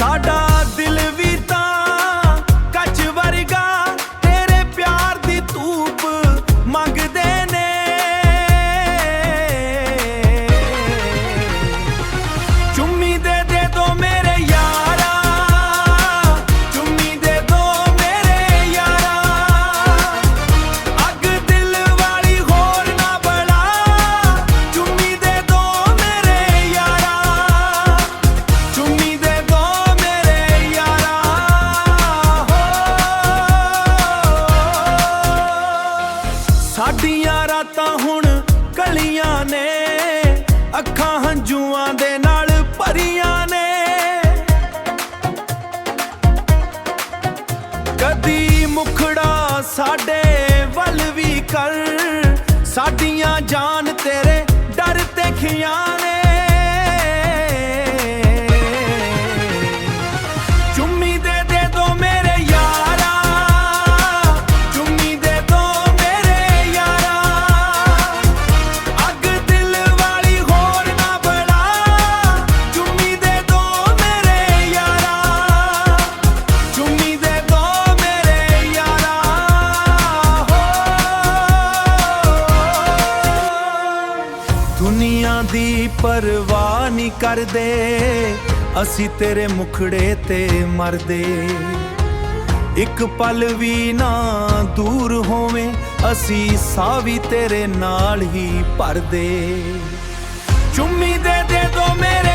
ਸਾਡਾ ਦਿਲ ਵੀ ਤਾਂ ਕੱਚ ਵਰਗਾ ਤੇਰੇ ਪਿਆਰ ਦੀ ਧੂਪ ਮੰਗਦੇ ਨੇ। ਚੁੰਮੀ ਦੇ ਦੋ ਮੇਰੇ ਯਾਰਾ, ਚੁੰਮੀ ਦੇ ਦੋ ਮੇਰੇ ਯਾਰਾ, ਅੱਗ ਦਿਲ ਵਾਲੀ ਹੋਰ ਨਾ ਬਲਾ, ਚੁੰਮੀ ਦੇ ਦੋ ਮੇਰੇ ਯਾਰਾ, ਚੁੰਮੀ ਦੇ ਦੋ ਮੇਰੇ ਯਾਰਾ। ਸਾਡੀਆਂ ਰਾਤਾਂ ਹੁਣ ਗਲੀਆਂ ਨੇ, ਅੱਖਾਂ ਹੰਝੂਆਂ ਦੇ ਨਾਲ ਭਰੀਆਂ ਨੇ। ਕਦੀ ਮੁਖੜਾ ਸਾਡੇ ਵੱਲ ਵੀ ਕਰ, ਸਾਡੀਆਂ ਜਾਨ ਤੇਰੇ ਡਰ ਤੇ ਖੀਆਂ ਨੇ। ਚੁੰਮੀ ਦੇ ਦੋ ਮੇਰੇ ਯਾਰਾ, ਚੁੰਮੀ ਦੇ ਦੋ ਮੇਰੇ ਯਾਰਾ, ਅੱਗ ਦਿਲ ਵਾਲੀ ਹੋਰ ਨਾ ਬਲਾ, ਚੁੰਮੀ ਦੇ ਦੋ ਮੇਰੇ ਯਾਰਾ, ਚੁੰਮੀ ਦੇ ਦੋ ਮੇਰੇ ਯਾਰਾ। ਦੁਨੀਆ ਦੀ ਪਰਵਾਹ ਨਹੀਂ ਕਰਦੇ, ਅਸੀਂ ਤੇਰੇ ਮੁਖੜੇ ਤੇ ਮਰਦੇ। ਇੱਕ ਪਲ ਵੀ ਨਾ ਦੂਰ ਹੋਵੇਂ, ਅਸੀਂ ਸਾਹ ਵੀ ਤੇਰੇ ਨਾਲ ਹੀ ਭਰਦੇ। ਚੁੰਮੀ ਦੇ ਦੋ ਮੇਰੇ